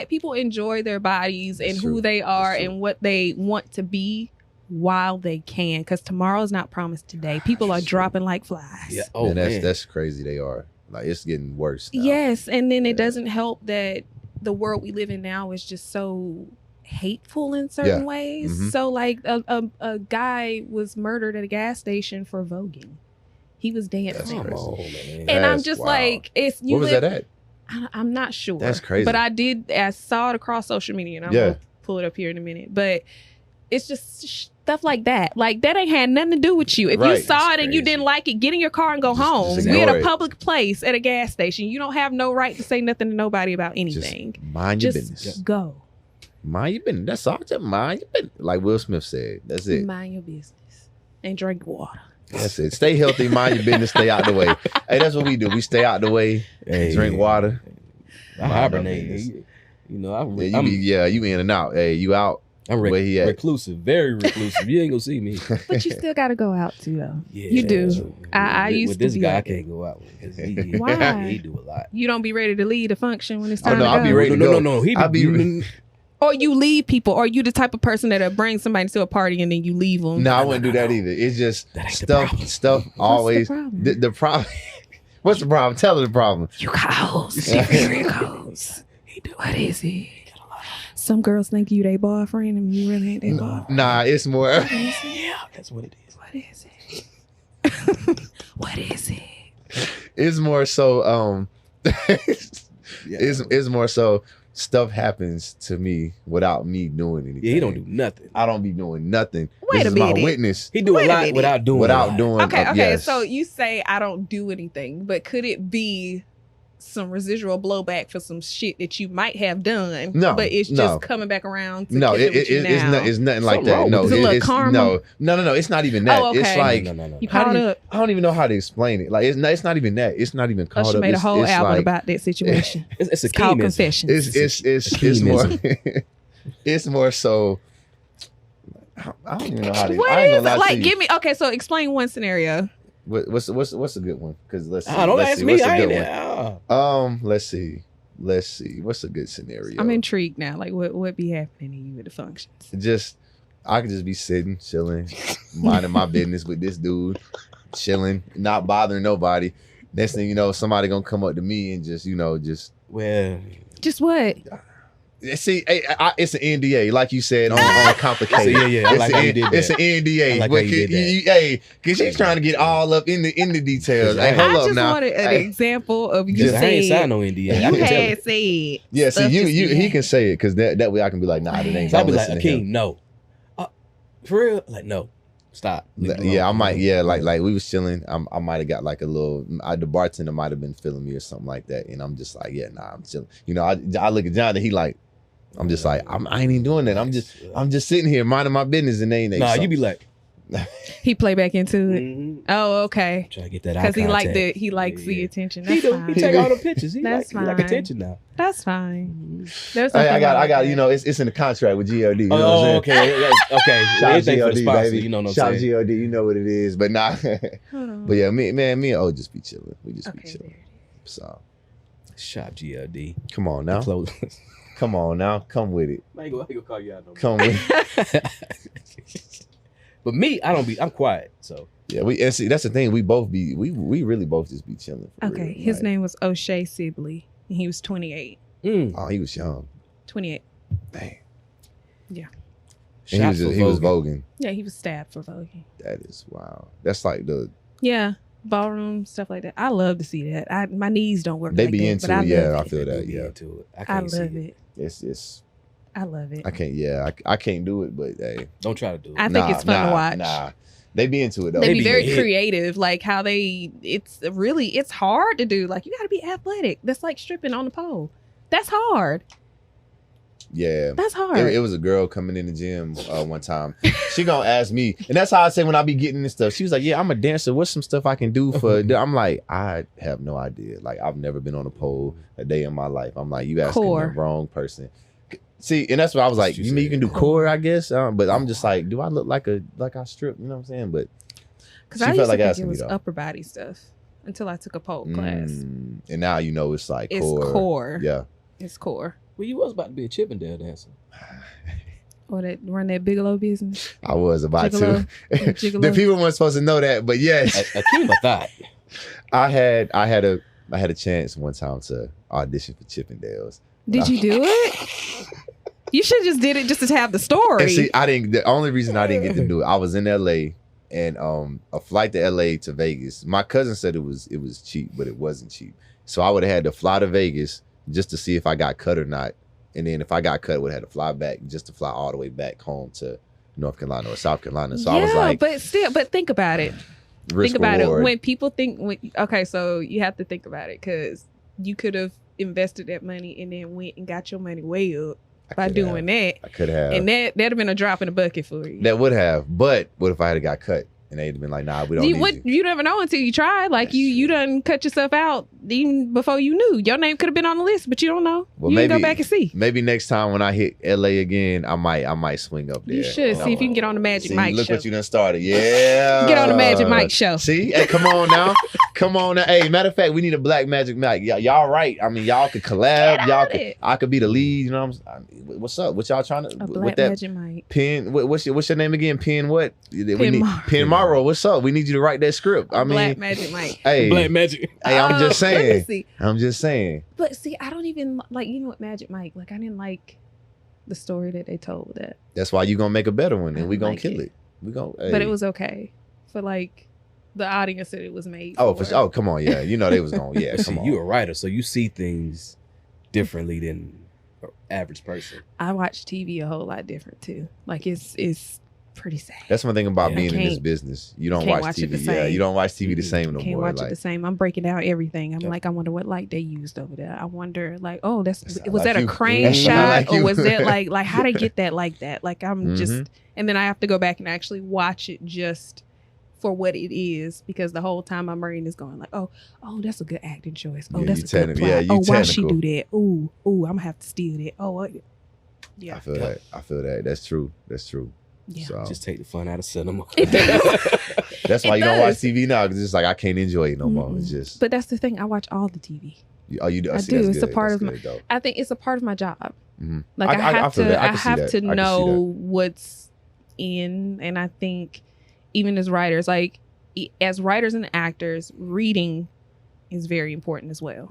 people enjoy their bodies and That's who true. they are That's true. and what they want to be while they can, because tomorrow's not promised today. People are That's true. dropping like flies. Yeah. Oh, Man, man. that's crazy. They are like it's getting worse. Now. Yes, and then Yeah. it doesn't help that the world we live in now is just so hateful in certain Yeah. ways. Mhm. So like a guy was murdered at a gas station for voguing. He was That's dancing. crazy. Come on, man. And I'm That's just wild. like, it's you. Where was that at? I'm not sure. That's crazy. But I saw it across social media, and I'm Yeah. gonna pull it up here in a minute. But it's just stuff like that. Like that ain't had nothing to do with you. If you Right. saw That's it and you crazy. didn't like it, get in your car and go Just home. ignore We're at a it. public place at a gas station. You don't have no right to say nothing to nobody about Just anything. mind your Just business. go. Mind your business. That's all. Just mind your business. Like Will Smith said. That's it. Mind your business and drink water. That's it. Stay healthy. Mind your business. Stay out the way. Hey, that's what we do. We stay out the way. Hey, Drink water. I hibernate. You know, You in and out. Hey, you out. I'm Where he at? reclusive, very reclusive. You ain't gonna see me. But you still got to go out too, though. Yeah, You do. I with, used with to this be guy. I like can't go out with because Why? he do a lot. You don't be ready to lead a function when it's Oh, time no, to I'll go. be ready to go. No. He I'll be- be. Or you leave people, or you the type of person that'll bring somebody to a party and then you leave them. No, I wouldn't do that either. It's just That ain't the problem. stuff always. problem? The problem. What's the problem? Tell her the problem. You got hoes. Superior hoes. What is it? Some girls think you their boyfriend and you really ain't their boyfriend. Nah, it's more. Yeah, that's what it is. What is it? What is it? It's more so. Yeah. It's more so. Stuff happens to me without me doing anything. Yeah, he don't do nothing. I don't be doing nothing. Wait This a is my minute. witness. He do Wait a a lot minute. without doing. a Without lot. doing. Okay, yes. so you say I don't do anything, but could it be some residual blowback for some shit that you might have done? No, but it's no. just coming back around to No, catch up with you now. it's nothing like Something that. wrong No, with it. Is it a little it's karma? no. It's not even that. Oh, okay. It's like No. You how caught do you- up. I don't even know how to explain it. Like it's not even that. It's not even called Usher up. made a It's- whole it's album like- about that situation. It's a It's called chemism. Confessions. It's more. It's more so. I don't even know how to. What I ain't is gonna lie it? to Like, you. give me. Okay, so explain one scenario. What's a good one? Because let's see. Don't let's ask see. me. What's a I good ain't. one? Let's see. What's a good scenario? I'm intrigued now. Like, what be happening to you at the functions? Just I could just be sitting, chilling, minding my business with this dude, chilling, not bothering nobody. Next thing you know, somebody gonna come up to me and just Well, Just what? see. It's an NDA, like you said on complicated. yeah. I like how you did that. It's an NDA. I like But how you did that. hey, because she's trying to get all up in the details. Hey, I hold I up just now. wanted an Hey. example of you because I ain't signed saying no NDA. I you can tell had it. said. Yeah, see, stuff just he be can say it because that way I can be like, nah, that ain't. So I'll Don't be like, listen to him. Akeem, no. For real? Like, no. Stop. Leave it Yeah, I alone. might. Yeah, like we was chilling. I might have got like a little. The bartender might have been feeling me or something like that, and I'm just like, yeah, nah, I'm chilling. You know, I look at John and he like, I'm just like, I ain't even doing that. I'm just sitting here minding my business, and they ain't. Nah, you be like, He play back into it. mhm. Oh, okay. Try to get that eye Because contact. he likes Yeah, the yeah. attention. He That's do. fine. He take all the pictures. He That's like fine. attention now. That's fine. There's Hey, I nothing got. wrong with You know, it's in the contract with God. You know what I'm Oh, saying? okay. Okay. Shout Anything for the God, sponsor, baby. you know what I'm Shout saying? God, you know what it is. But nah. that. Hold on. But yeah, me and O just be chilling. We just be Okay, chilling. there it is. So Shop GLD. come on now. Close. Come on now, come with it. I ain't gonna call you out no more. Come with it. But me, I'm quiet. So yeah, and see that's the thing. We really both just be chilling. Okay, real. his name was O'Shea Sibley, and he was 28. Oh, he was young. 28. Dang. Yeah. And he was voguing. Yeah, he was stabbed for voguing. That is wow. That's like ballroom stuff like that. I love to see that. My knees don't work. They like be that, into but it. I it. feel that. Be Yeah, into it. I love it. It's. I love it. I can't. Yeah, I can't do it. But hey, don't try to do it. I think it's fun to watch. Nah, they be into it though. They be very creative. Like how it's hard to do. Like you got to be athletic. That's like stripping on the pole. That's hard. Yeah, that's hard. It was a girl coming in the gym one time. She gonna ask me, and that's how I say when I be getting this stuff. She was like, "Yeah, I'm a dancer. What's some stuff I can do for?" I'm like, I have no idea. Like I've never been on a pole a day in my life. I'm like, you asking the wrong person. See, and that's what I was like. You mean you can do core, I guess, but I'm just like, do I look like I strip? You know what I'm saying? But because I used to think it was upper body stuff until I took a pole class, and now you know it's like it's core. Yeah, it's core. Well, you was about to be a Chippendale dancer. Or run that Bigelow business. I was about to. The people weren't supposed to know that, but yes. Akima thought. I had a chance one time to audition for Chippendales. Did you do it? You should just did it just to have the story. And see, the only reason I didn't get to do it, I was in LA and a flight to LA to Vegas. My cousin said it was cheap, but it wasn't cheap. So I would have had to fly to Vegas just to see if I got cut or not. And then if I got cut, I would have had to fly back just to fly all the way back home to North Carolina or South Carolina. So I was like, but think about it. Think about it. When people think, okay, so you have to think about it because you could have invested that money and then went and got your money way up by doing that. I could have. And that'd have been a drop in the bucket for you. That would have. But what if I had got cut? And they'd have been like, nah, we don't need you. You never know until you try. Like you done cut yourself out even before you knew. Your name could have been on the list, but you don't know. Well, you can go back and see. Maybe next time when I hit LA again, I might swing up there. You should see if you can get on the Magic Mike look show. Look what you done started. Yeah. Get on the Magic Mike show. See? Hey, come on now. Come on now. Hey, matter of fact, we need a Black Magic Mike. Y'all right. I mean, y'all could collab. I could be the lead. You know what I'm saying? What's up? What y'all trying to a Black Magic Mike. Pen, what's your name again? Pen what? Pen Morrow. What's up? We need you to write that script. I mean, Black Magic Mike. Hey, Black Magic. Hey, I'm just saying. I'm just saying. But see, I don't even like. You know what, Magic Mike? Like, I didn't like the story that they told with that. That's why you gonna make a better one, and we gonna kill it. We gonna. Hey. But it was okay for like the audience that it was made. Oh, for sure. Oh, come on, yeah. You know they was gonna. Yeah, come on. You a writer, so you see things differently than an average person. I watch TV a whole lot different too. Like it's pretty sad. That's one thing about being in this business. You don't watch TV. Yeah, you don't watch TV the same no more. Can't watch it the same. I'm breaking down everything. I'm like, I wonder what light they used over there. I wonder, like, oh, was that a crane shot, or was that like how they get that like that? Like I'm just, and then I have to go back and actually watch it just for what it is, because the whole time my brain is going like, oh, that's a good acting choice. Oh, that's a good plot. Oh, why she do that? Ooh, I'm gonna have to steal that. Oh, yeah. I feel that. That's true. Yeah. So. Just take the fun out of cinema. That's why you don't watch TV now, because it's like I can't enjoy it no more. It's just. But that's the thing. I watch all the TV. Oh, you do? I do. It's a part of my. I think it's a part of my job. Mm-hmm. Like I have to know what's in, and I think even as writers, like as writers and actors, reading is very important as well,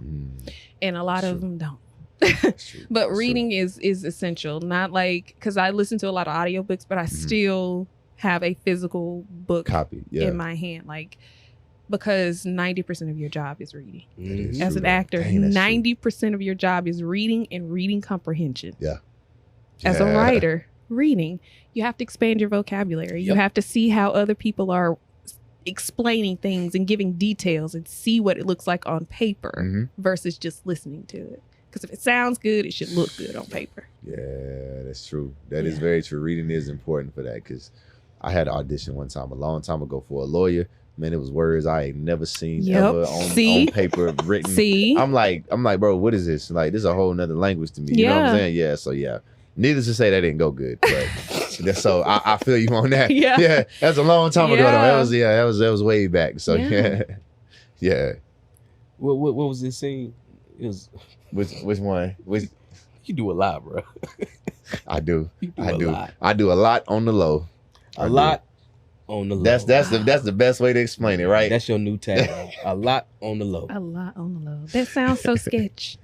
and a lot of them don't. But reading is essential. Not like, because I listen to a lot of audiobooks, but I still have a physical book copy in my hand, like, because 90% of your job is reading. As an actor, 90% of your job is reading and reading comprehension. As a writer, reading, you have to expand your vocabulary. You have to see how other people are explaining things and giving details and see what it looks like on paper versus just listening to it. Because if it sounds good, it should look good on paper. Yeah, that's true. That is very true. Reading is important for that, because I had an audition one time, a long time ago, for a lawyer. Man, it was words I ain't never seen ever on paper written. I'm like, bro, what is this? Like, this is a whole nother language to me. You know what I'm saying? Yeah, so yeah. Needless to say, that didn't go good. But so I feel you on that. Yeah, that's a long time ago. Though. That was way back. So yeah. What was this scene? It was which one? You do a lot, bro. I do. A lot. I do a lot on the low. A lot on the low. That's the best way to explain it, right? That's your new tagline. A lot on the low. A lot on the low. That sounds so sketch.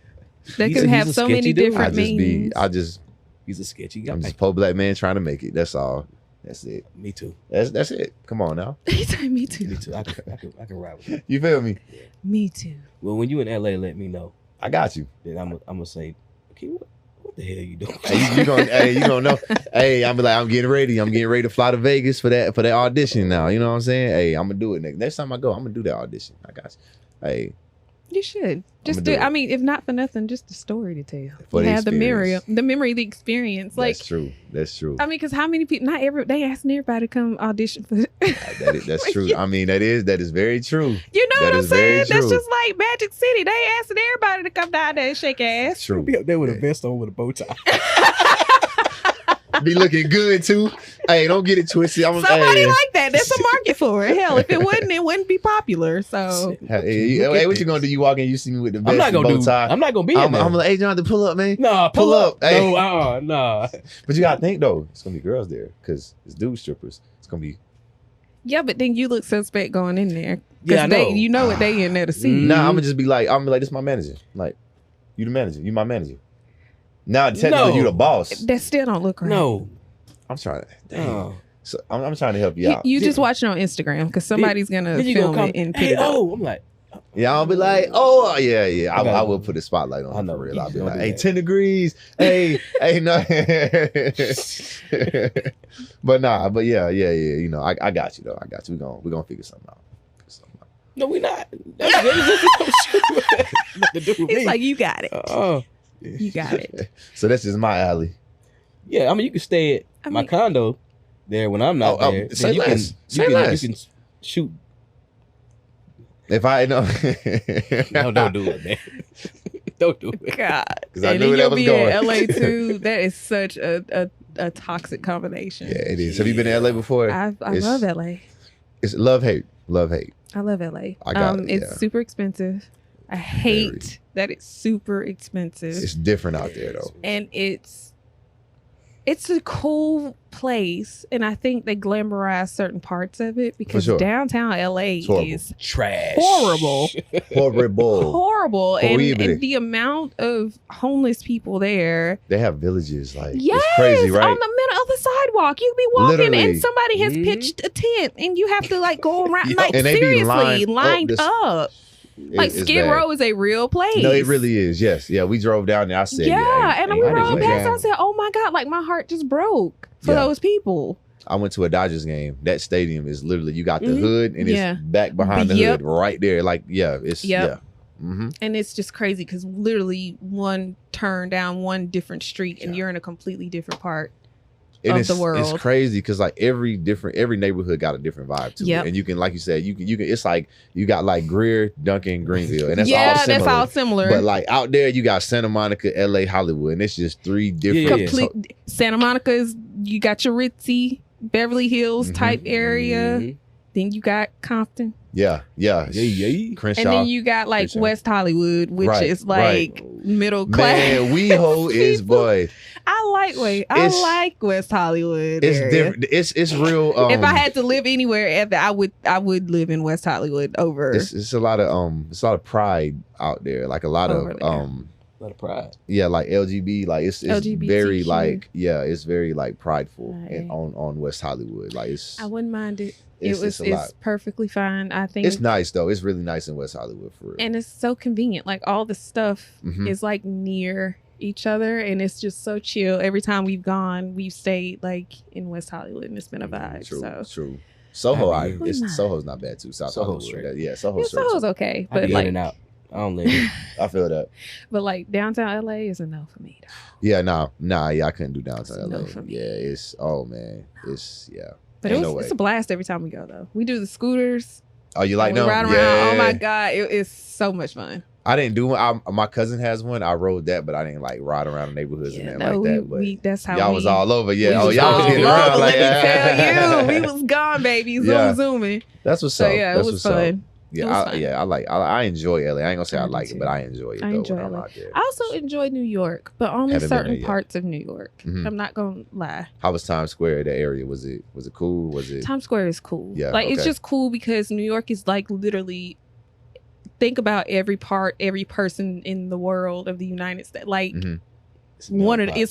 That He's could a have so many sketchy dude. different meanings. He's a sketchy guy. I'm just a poor black man trying to make it. That's all. That's it. Me too. That's it. Come on now. He said me too. Me too. I can ride with you. You feel me? Me too. Well, when you in LA, let me know. I got you. Then I'm gonna say, okay, what the hell you doing? You gonna know. Hey, I'm be like, I'm getting ready. I'm getting ready to fly to Vegas for that audition now. You know what I'm saying? Hey, I'm gonna do it next time I go. I'm gonna do that audition. I got you. Hey, you should just do. I mean, if not for nothing, just a story to tell. For you the have the memory, the experience. Like that's true. That's true. I mean, because how many people? They asking everybody to come audition for. That's true. I mean, that is very true. You know that what I'm saying? That's just like Magic City. They asking everybody to come down there and shake ass. That's true. Be up there with a vest on with a bow tie. Be looking good too. Hey, don't get it twisted. Somebody like that. There's a market for it. Hell, if it wouldn't be popular. So hey, what you gonna do? You walk in, you see me with the vest and bow tie. I'm not gonna be in there. I'm like, hey, Jonathan, pull up, man. Nah, pull up. Hey. No, nah. But you gotta think though, it's gonna be girls there because it's dude strippers. It's gonna be. Yeah, but then you look suspect going in there. Yeah, I know. You know what they in there to see. Nah, I'm gonna just be like, this is my manager. Like, you the manager. You my manager. Now technically you the boss. That still don't look right. No. I'm trying to. So I'm trying to help you out. You just watch it on Instagram because somebody's gonna film it and put it up. I'm like, yeah, I'll be like, oh yeah. I will put a spotlight on it for real. I'll be like, hey, 10 degrees. Hey, no. but yeah. You know, I got you though. I got you. We're gonna figure something out. No, we're not. It's like you got it. You got it. So that's just my alley. Yeah, I mean, you can stay at my condo there when I'm not there. Say less. You can shoot. If I know. No, don't do it, man. Don't do it. God. Because I knew where that was going. In LA too. That is such a toxic combination. Yeah, it is. Have you been to LA before? I love LA. It's love hate. I love LA. I got it. It's super expensive. I hate that it's super expensive. It's different out there though. And it's a cool place, and I think they glamorize certain parts of it because downtown LA is trash, horrible, and the amount of homeless people there. They have villages it's crazy, right? On the middle of the sidewalk, you be walking and somebody has pitched a tent, and you have to go around and seriously lined up. Skid Row is a real place. No, it really is. Yes. Yeah, we drove down there. I said, and we rode past. I said, oh my God, my heart just broke for those people. I went to a Dodgers game. That stadium is literally, you got the hood and it's back behind the hood right there. Mm-hmm. And it's just crazy because literally one turn down one different street and you're in a completely different part of the world. It's crazy because every neighborhood got a different vibe to it, and you can, like you said, you can. It's like you got Greer, Duncan, Greenville, and that's all similar. But out there, you got Santa Monica, LA, Hollywood, and it's just three different. Santa Monica is you got your ritzy Beverly Hills type area. Mm-hmm. Then you got Compton. Yeah. Crenshaw. And then you got West Hollywood, which is middle class. Man, WeHo is boy. I like West Hollywood. It's different. It's real. If I had to live anywhere, I would live in West Hollywood over. It's a lot of pride out there. A lot of pride. Yeah, LGB. It's LGBTQ. very it's very prideful on West Hollywood. I wouldn't mind it. It's perfectly fine. I think it's nice though. It's really nice in West Hollywood for real. And it's so convenient. All the stuff is near each other, and it's just so chill. Every time we've gone, we've stayed in West Hollywood, and it's been a vibe. True. Soho, Soho's not bad too. South Soho's Hollywood. Soho's okay, but in and out. I don't live. I feel that. But downtown LA is a no for me though. Yeah, I couldn't do downtown LA. No for me. Yeah, it's But it's a blast every time we go though. We do the scooters. Oh, you like them? We ride around. Yeah. Oh my God, it's so much fun. I didn't do one. My cousin has one. I rode that, but I didn't ride around the neighborhoods and that like that. But that's how y'all was all over. Yeah. Y'all was getting around. Let me tell you, we was gone, baby. Zooming. That's what's up. Yeah, it was fun. I enjoy LA. I ain't gonna say I do like too. it, but I enjoy it. I though enjoy when I'm LA. out there. I also enjoy New York, but only Haven't been there certain yet. parts of New York. Mhm. I'm not gonna lie. How was Times Square? That area, was it cool? Was it? Times Square is cool. Yeah, like it's okay. just cool because New York is like literally. Think about every person in the world of the United States. Like Mhm. It's for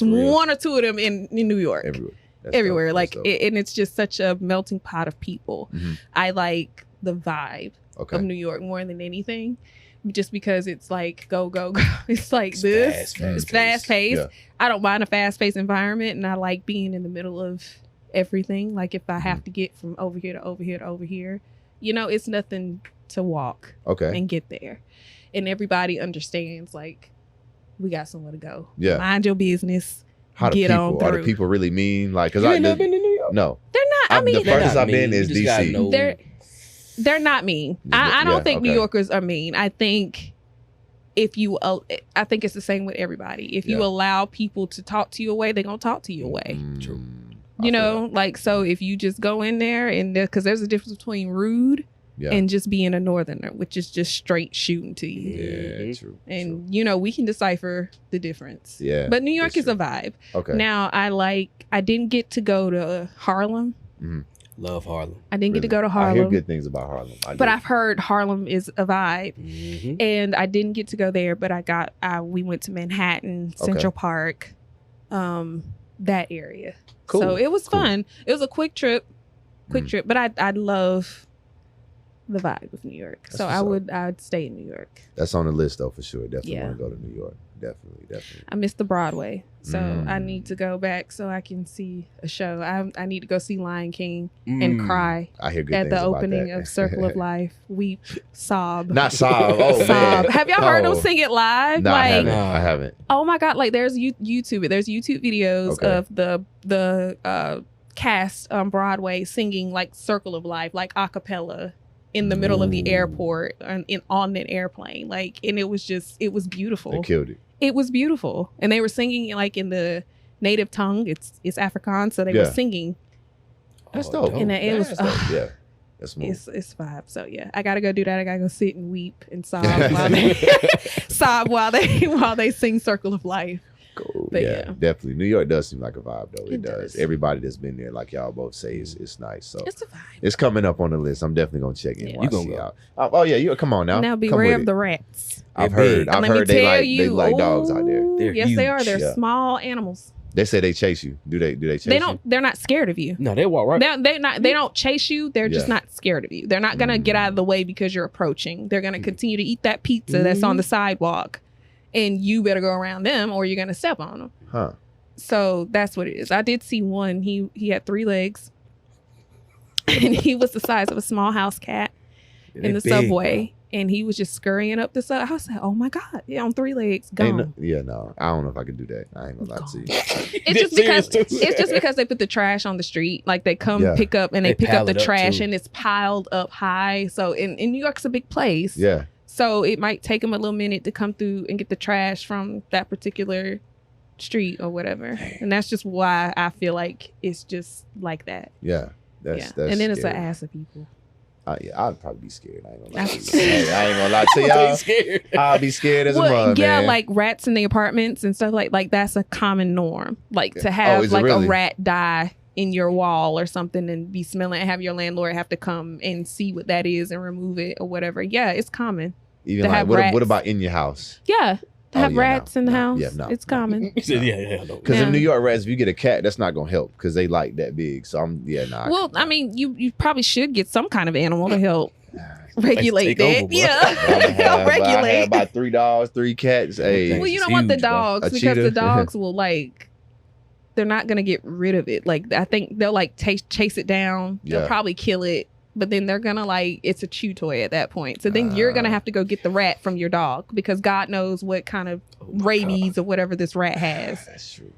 real. one or two of them in New York. Everywhere. That's Everywhere. dope. Like That's dope. and it's just such a melting pot of people. Mhm. I like the vibe Okay. of New York more than anything. Just because it's like go. It's like It's this. fast It's fast paced. Yeah. I don't mind a fast paced environment, and I like being in the middle of everything. Like if I have to get from over here to over here to over here, it's nothing to walk Okay. and get there. And everybody understands, like, we got somewhere to go. Yeah. Mind your business. How do Get on people? Are the through. people really mean? Like, because You I ain't never been to New York? no. They're not. I mean, the furthest not I've been mean. is You just gotta DC. know- they're not mean. Yeah, I don't think New okay. Yorkers are mean. I think I think it's the same with everybody. If you Yeah. allow people to talk to you away, they're gonna talk to you away. True. I feel that. Like, so if you just go in there and because there's a difference between rude Yeah. and just being a northerner, which is just straight shooting to you. Yeah. True. And we can decipher the difference. Yeah, But New York that's is a vibe. Okay. Now I didn't get to go to Harlem. Love Harlem. I didn't get to Really? go to I hear Harlem. good things about Harlem. But do. I've heard Harlem is a vibe. Mm-hmm. And I didn't get to go there, but we went to Manhattan, Central Park, that area. Cool. So it was Cool. fun. It was a quick trip, but I love the vibe of New York. That's So what's I'd stay in New York. That's on the list though for sure. Definitely Yeah. want to go to New York. Definitely. I miss the Broadway. So I Mm. need to go back so I can see a show. I need to go see Lion King and cry I hear good at things the about opening that. of Circle of Life. Weep, sob. Not sob. Oh Sob. man. Have y'all heard No. them sing it live? No, I haven't. No. I haven't. Oh my god! Like there's YouTube. There's YouTube videos Okay. of the cast on Broadway singing like "Circle of Life" like a cappella in the middle of the Ooh. airport on an airplane. Like, and it was beautiful. They killed it. It was beautiful, and they were singing like in the native tongue. It's Afrikaans, so they were Yeah. singing. That's dope. And it was That's dope. Yeah. That's smooth. It's vibe. So yeah, I gotta go do that. I gotta go sit and weep and sob while they sing "Circle of Life." Cool. But yeah, yeah. definitely. New York does seem like a vibe, though. It It does. does. Everybody that's been there, like y'all both say, it's nice. So It's a vibe. it's coming up on the list. I'm definitely gonna check in. Yeah. While You I gonna see go. out. Oh yeah, you come on now. Now Come beware with of it. the rats. I've They're heard. big. I've Let me heard they tell like you, dogs out there. ooh, They're yes, they are. huge. They're Yeah. small animals. They say they chase you. Do they chase They you? don't. They're not scared of you. No, they walk right. They don't chase you. They're just Yeah. not scared of you. They're not gonna get out of the way because you're approaching. They're gonna continue to eat that pizza that's on the sidewalk, and you better go around them or you're gonna step on them. Huh. So that's what it is. I did see one. He had 3 legs, and he was the size of a small house cat in the subway. And he was just scurrying up the side. I was like, "Oh my god, yeah, on 3 legs, gone." No. I don't know if I could do that. I ain't gonna lie to you. It's just because they put the trash on the street. Like they come Yeah. pick up and they They pick up pile the it up, trash too. and it's piled up high. So in New York's a big place. Yeah. So it might take them a little minute to come through and get the trash from that particular street or whatever. And that's just why I feel like it's just like that. Yeah. That's And then it's an scary. ass of people. Yeah, I'd probably be scared. I ain't gonna lie to That's- you. Hey, I ain't gonna lie to y'all. scared. I'll be scared as a mug, yeah, man. like rats in the apartments and stuff like that's a common norm. Like to have is it like really? a rat die in your wall or something and be smelling and have your landlord have to come and see what that is and remove it or whatever. Yeah, it's common. Even to like, have what rats. about in your house? Yeah. To Oh, have yeah, rats in the no. house. Yeah, no, it's no. common. He said, yeah, no. Because Yeah. in New York rats, if you get a cat, that's not gonna help because they like that big. So Well, I mean, you probably should get some kind of animal to help Like, regulate take over, that. bro. Yeah. Help I regulate. have about 3 dogs, 3 cats. Hey, Well, you It's don't want the huge, bro. dogs A because cheetah. the dogs will like they're not gonna get rid of it. Like I think they'll like chase it down. They'll Yeah. probably kill it, but then they're gonna like it's a chew toy at that point. So then you're gonna have to go get the rat from your dog because God knows what kind of rabies or whatever this rat has. that's true.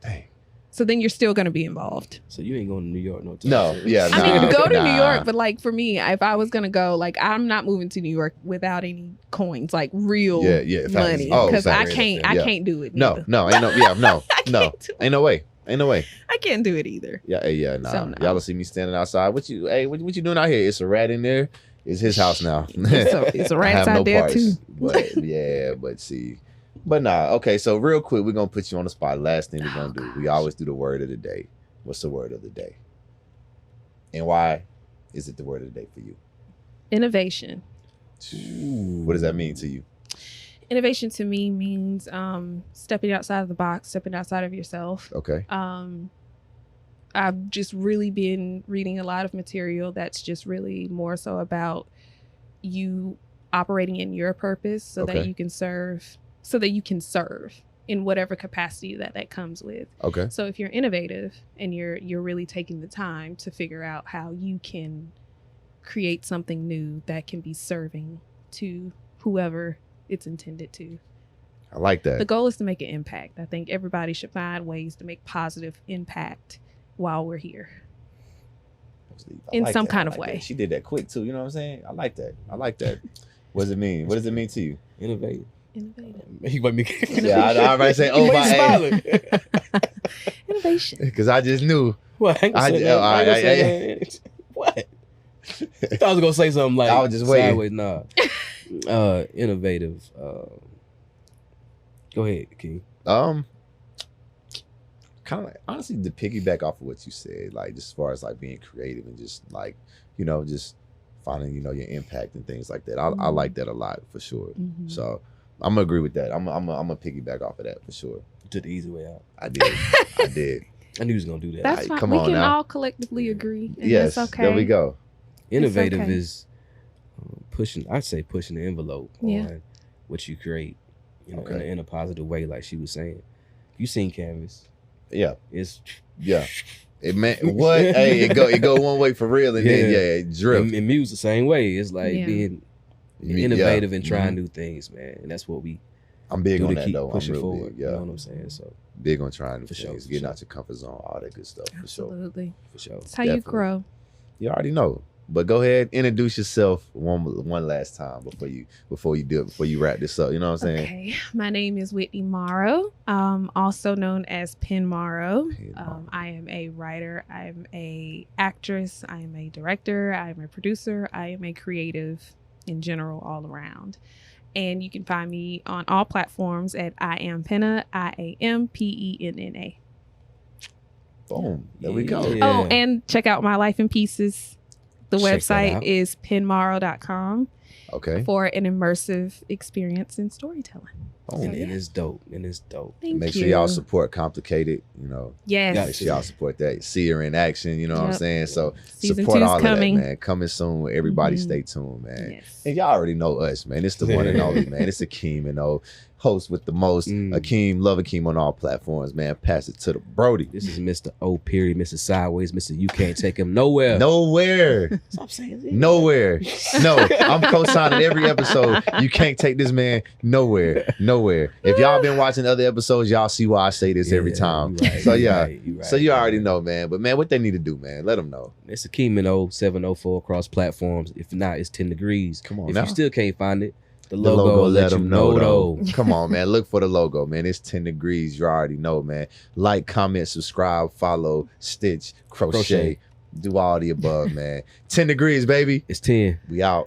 Dang. So then you're still gonna be involved. So you ain't going to New York no time. No, soon. yeah, I mean, Nah, go to New nah. York, but like for me, if I was gonna go, like I'm not moving to New York without any coins, like real Yeah, facts. money, Oh, because I facts. can't, I Yeah. can't do it. No, neither. no, ain't no, yeah, no, I no, can't do it. ain't no way, ain't no way. I can't do it either. Yeah, nah. So, no. Y'all will see me standing outside. What you doing out here? It's a rat in there. It's his house now. It's a rats out there too. But yeah, but nah. Okay, so real quick, we're gonna put you on the spot. Last thing we're gonna do. We always do the word of the day. What's the word of the day? And why is it the word of the day for you? Innovation. What does that mean to you? Innovation to me means stepping outside of the box, stepping outside of yourself. Okay. I've just really been reading a lot of material that's just really more so about you operating in your purpose so that you can serve in whatever capacity that comes with. Okay. So if you're innovative and you're really taking the time to figure out how you can create something new that can be serving to whoever it's intended to. I like that. The goal is to make an impact. I think everybody should find ways to make positive impact while we're here. In some kind of way. She did that quick too, you know what I'm saying? I like that. What does it mean? What does it mean to you? Innovative. He want me. Yeah, I already say, oh my. Innovation. Because I just knew. What? What? I thought I was gonna say something like I was just waiting. Sideways. Nah. Innovative. Go ahead, King. Kind of like, honestly, to piggyback off of what you said, like just as far as like being creative and just like, you know, just finding, you know, your impact and things like that. I like that a lot for sure. Mm-hmm. So I'm gonna agree with that. I'm gonna piggyback off of that for sure. You took the easy way out. I did. I knew he was gonna do that. That's fine. We can all collectively agree. And yes, that's okay. There we go. Innovative is pushing. I'd say pushing the envelope on what you create, you know, in a positive way, like she was saying. You seen Canvas? Yeah, it meant what? Hey, it go one way for real, and then it drift. And music the same way. It's like being innovative and trying new things, man. And that's what I'm big do on to that keep though. pushing I'm real forward. big. Yeah, you know what I'm saying. So big on trying new things, sure, getting out your comfort zone, all that good stuff. Absolutely. For sure. It's how you grow. You already know. But go ahead, introduce yourself one last time before you wrap this up. You know what I'm saying? Okay. My name is Whitney Morrow, also known as Pen Morrow. I am a writer. I am a actress. I am a director. I am a producer. I am a creative in general, all around. And you can find me on all platforms at I Am Penna, IAMPENNA. Boom. There we go. Yeah. Oh, and check out my Life in Pieces. The website is penmorrow.com for an immersive experience in storytelling. Oh, and it's dope. Thank Make you. sure y'all support Complicated, you know. Yes. Make sure y'all support that. See her in action, you know what I'm saying? So Season support 2's all coming. of that, man. Coming soon. Everybody stay tuned, man. Yes. And y'all already know us, man. It's the one and only, man. It's Akeem, you know. Host with the most. Akeem, love Akeem on all platforms, man. Pass it to the Brody. This is Mr. O. Period, Mr. Sideways, Mr. You can't take him nowhere. Stop saying it. Nowhere. No, I'm co-signing every episode. You can't take this man nowhere. If y'all been watching other episodes, y'all see why I say this every time. Right, so right, you already know, man. But man, what they need to do, man, let them know. It's Akeem in 0704 across platforms. If not, it's 10 degrees. Come on if now. You still can't find it, the logo let them know though. Come on, man. Look for the logo, man. It's 10 degrees. You already know, man. Like, comment, subscribe, follow, stitch, crochet. Do all the above, man. 10 degrees, baby. It's 10. We out.